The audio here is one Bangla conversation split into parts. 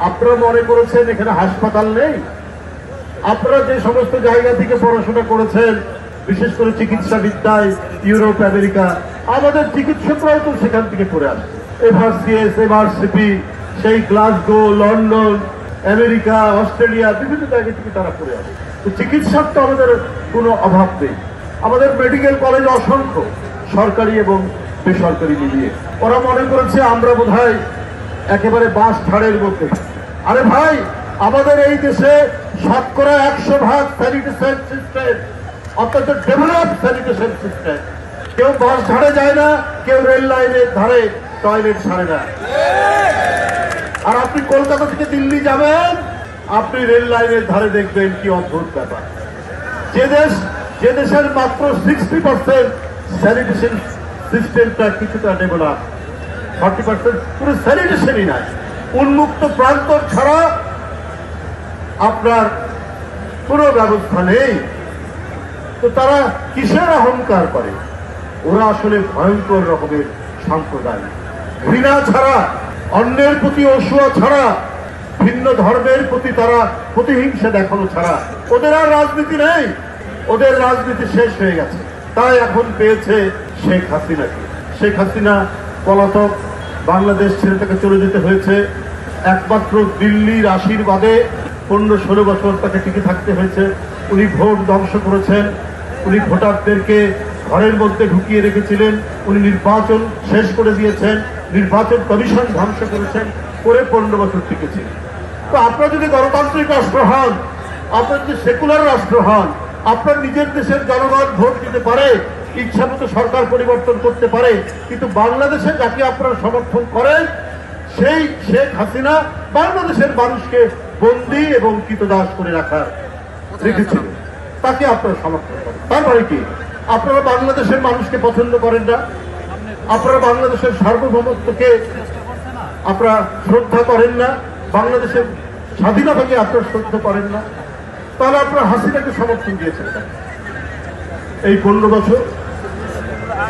আপনারা মনে করেছেন এখানে হাসপাতাল নেই? আপনারা যে সমস্ত জায়গা থেকে পড়াশোনা করেছেন, বিশেষ করে চিকিৎসা বিদ্যায় ইউরোপ আমেরিকা, আমাদের চিকিৎসকরাও তো সেখান থেকে পড়ে আসছে। এভারসিএস, এমআরসিপি, সেই গ্লাসগো, লন্ডন, আমেরিকা, অস্ট্রেলিয়া, বিভিন্ন জায়গা থেকে তারা পড়ে আসে। তো চিকিৎসার তো আমাদের কোনো অভাব নেই। আমাদের মেডিকেল কলেজ অসংখ্য, সরকারি এবং বেসরকারি মিলিয়ে। ওরা মনে করেছে আমরা বোধহয় একেবারে বাস ছাড়ের মধ্যে। আরে ভাই, আমাদের এই দেশে শতকরা 100% স্যানিটেশন সিস্টেম, অত্যন্ত ডেভেলপ স্যানিটেশন সিস্টেম। কেউ বাস ঝাড়ে যায় না, কেউ রেল লাইনের ধারে টয়লেট ছাড়ে না। আর আপনি কলকাতা থেকে দিল্লি যাবেন, আপনি রেল লাইনের ধারে দেখবেন কি অদ্ভুত ব্যাপার। যে দেশের মাত্র 60% স্যানিটেশন সিস্টেমটা কিছুটা ডেভেলপ, 40% পুরো স্যানিটেশনই নাই। উন্মুক্ত প্রান্তর ছাড়া আপনার কোনো ব্যবস্থা নেই। তো তারা কিসের অহংকার করে? ওরা আসলে ভয়ঙ্কর রকমের সম্প্রদায়। ঘৃণা ছাড়া, অন্যের প্রতি অসূয়া ছাড়া, ভিন্ন ধর্মের প্রতি তারা প্রতিহিংসা দেখানো ছাড়া ওদের আর রাজনীতি নেই। ওদের রাজনীতি শেষ হয়ে গেছে। তাই এখন পেয়েছে শেখ হাসিনাকে। শেখ হাসিনা পলাতক, বাংলাদেশ ছেড়ে তাকে চলে যেতে হয়েছে। একমাত্র দিল্লির আশীর্বাদে 15-16 বছর তাকে টিকে থাকতে হয়েছে। উনি ভোট ধ্বংস করেছেন, উনি ভোটারদেরকে ঘরের মধ্যে ঢুকিয়ে রেখেছিলেন, উনি নির্বাচন শেষ করে দিয়েছেন, নির্বাচন কমিশন ধ্বংস করেছেন, করে 15 বছর টিকেছেন। তো আপনারা যদি গণতান্ত্রিক রাষ্ট্র হন, আপনারা যদি সেকুলার রাষ্ট্র হন, আপনার নিজের দেশের জনগণ ভোট দিতে পারে, ইচ্ছা মতো সরকার পরিবর্তন করতে পারে, কিন্তু বাংলাদেশে যাকে আপনারা সমর্থন করেন সেই শেখ হাসিনা বাংলাদেশের মানুষকে বন্দী এবং কৃতদাস করে রেখেছিল। তাকে আপনারা সমর্থন করেন। তারপরে কি আপনারা বাংলাদেশের মানুষকে পছন্দ করেন না? আপনারা বাংলাদেশের সার্বভৌমত্বকে আপনারা শ্রদ্ধা করেন না? বাংলাদেশের স্বাধীনতাকে আপনারা শ্রদ্ধা করেন না? তাহলে আপনারা হাসিনাকে সমর্থন দিয়েছেন। এই 15 বছর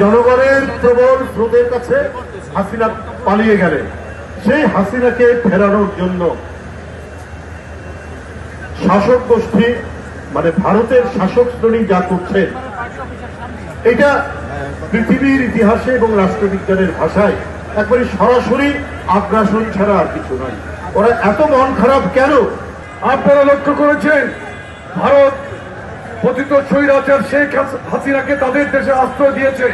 জনগণের প্রবল স্রোতের কাছে হাসিনা পালিয়ে গেলেন। সেই হাসিনাকে ফেরানোর জন্য শাসক গোষ্ঠী, মানে ভারতের শাসক শ্রেণী যা করছেন, এটা পৃথিবীর ইতিহাসে এবং রাষ্ট্রবিজ্ঞানের ভাষায় একবারে সরাসরি আগ্রাসন ছাড়া আর কিছু নয়। ওরা এত মন খারাপ কেন? আপনারা লক্ষ্য করেছেন, ভারত পতিত স্বৈরাচার শেখ হাসিনাকে তাদের দেশে আশ্রয় দিয়েছে।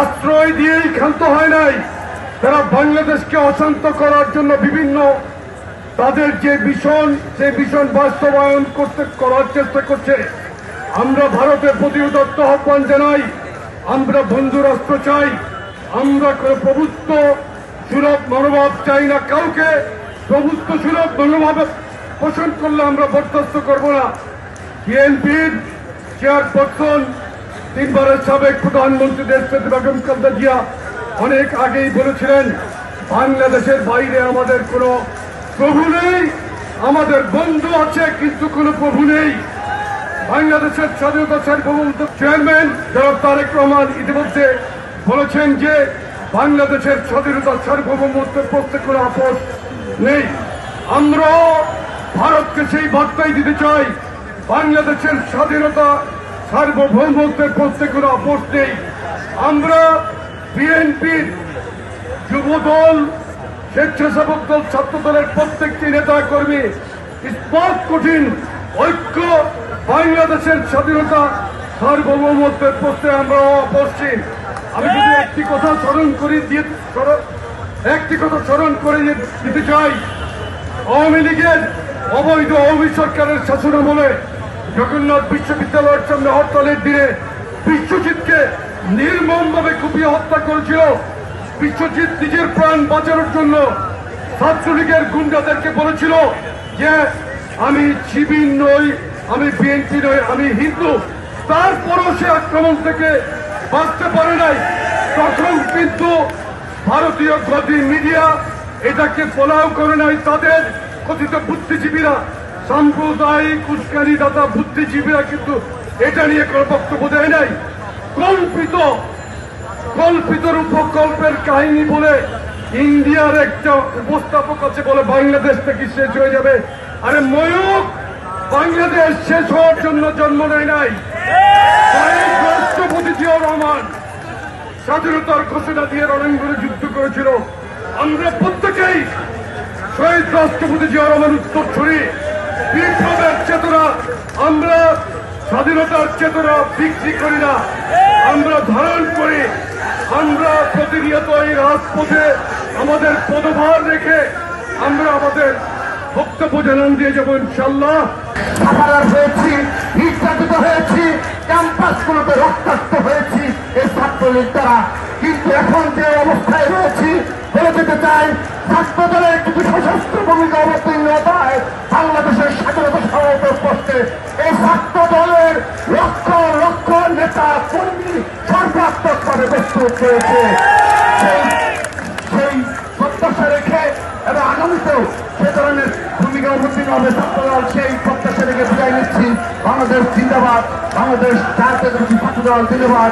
আশ্রয় দিয়েই ক্ষান্ত হয় নাই, তারা বাংলাদেশকে অশান্ত করার জন্য বিভিন্ন তাদের যে ভীষণ বাস্তবায়ন করার চেষ্টা করছে। আমরা ভারতের প্রতি উদাত্ত আহ্বান জানাই, আমরা বন্ধু রাষ্ট্র চাই, আমরা কোনো প্রভুত্ব সুলভ মনোভাব চাই না। কাউকে প্রভুত্ব সুলভ মনোভাব পোষণ করলে আমরা বরদাস্ত করব না। বিএনপির চেয়ারপারসন, 3 বারের সাবেক প্রধানমন্ত্রী দেশপ্রেত বেগম খালেদা জিয়া অনেক আগেই বলেছিলেন, বাংলাদেশের বাইরে আমাদের কোনো প্রভু নেই, আমাদের বন্ধু আছে কিন্তু কোনো প্রভু নেই। বাংলাদেশের স্বাধীনতা সার্বভৌমত্ব চেয়ারম্যান জনাব তারেক রহমান ইতিমধ্যে বলেছেন যে বাংলাদেশের স্বাধীনতা সার্বভৌমত্বের প্রত্যেক কোনো আপোষ নেই। আমরা ভারতকে সেই বার্তাই দিতে চাই, বাংলাদেশের স্বাধীনতা সার্বভৌমত্বের প্রত্যেক কোনো আপোষ নেই। আমরা বিএনপির যুবদল, স্বেচ্ছাসেবক দল, ছাত্র দলের প্রত্যেকটি নেতা কর্মী ইস্পাত কঠিন ঐক্য বাংলাদেশের স্বাধীনতা সার্বভৌমত্বের প্রশ্নে আমরা অপশ্চিম। আমি যদি একটি কথা স্মরণ করে দিতে চাই, আওয়ামী লীগের অবৈধ আওয়ামী সরকারের শাসনামলে জগন্নাথ বিশ্ববিদ্যালয়ের সামনে হরতালের দিনে বিশ্বজিৎকে নির্মমভাবে কুপিয়ে হত্যা করেছিল। বিশ্বজিৎ নিজের প্রাণ বাঁচানোর জন্য ছাত্রলীগের গুন্ডাদেরকে বলেছিল যে আমি শিবির নই, আমি বিএনপি নই, আমি হিন্দু। তারপরও সে আক্রমণ থেকে বাঁচতে পারে নাই। তখন কিন্তু ভারতীয় গদি মিডিয়া এটাকে ফলাও করে নাই। তাদের কথিত বুদ্ধিজীবীরা, সাম্প্রদায়িক উস্কানিদাতা বুদ্ধিজীবীরা কিন্তু এটা নিয়ে কোনো বক্তব্য দেয় নাই। কল্পিত রূপকল্পের কাহিনী বলে ইন্ডিয়ার একটা উপস্থাপক আছে বলে বাংলাদেশ থেকে শেষ হয়ে যাবে। আরে ময়ূক, বাংলাদেশ শেষ হওয়ার জন্য জন্ম নেয় নাই। শহীদ রাষ্ট্রপতি জিয়াউর রহমান স্বাধীনতার ঘোষণা দিয়ে রণাঙ্গনে যুদ্ধ করেছিল। আমরা প্রত্যেকেই শহীদ রাষ্ট্রপতি জিয়াউর রহমান উত্তরসূরি। বিপ্লবের চেতনা, আমরা স্বাধীনতার চেতনা বিক্রি করি না, আমরা ধারণ করি। আমরা প্রতিনিয়ত এই রাজপথে আমাদের পদভার রেখে আমরা আমাদের বক্তব্য জানান দিয়ে যাবো ইনশাল্লাহ। সাফারার হয়েছি, নির্যাতিত হয়েছি, ক্যাম্পাসগুলোতে রক্তাক্ত হয়েছি এই ছাত্রলীগ দ্বারা। কিন্তু এখন যে অবস্থায় রয়েছি, বলে যেতে চাই, ছাত্র দলের কিছু সশস্ত্র ভূমিকা অবতীর্ণ হয় বাংলাদেশের স্বাধীনতা সমাবেশ করতে। এই ছাত্র দলের লক্ষ লক্ষ নেতা কর্মী সর্বাত্মকভাবে প্রস্তুত হয়েছে। সেই প্রত্যাশা রেখে এবং আগামীতেও সে ধরনের ভূমিকা অবতীর্ণ হবে ছাত্রদল, সেই প্রত্যাশা রেখে বিদায় নিচ্ছি। বাংলাদেশ জিন্দাবাদ, বাংলাদেশ জাতীয়তাবাদী ছাত্রদল জিন্দাবাদ।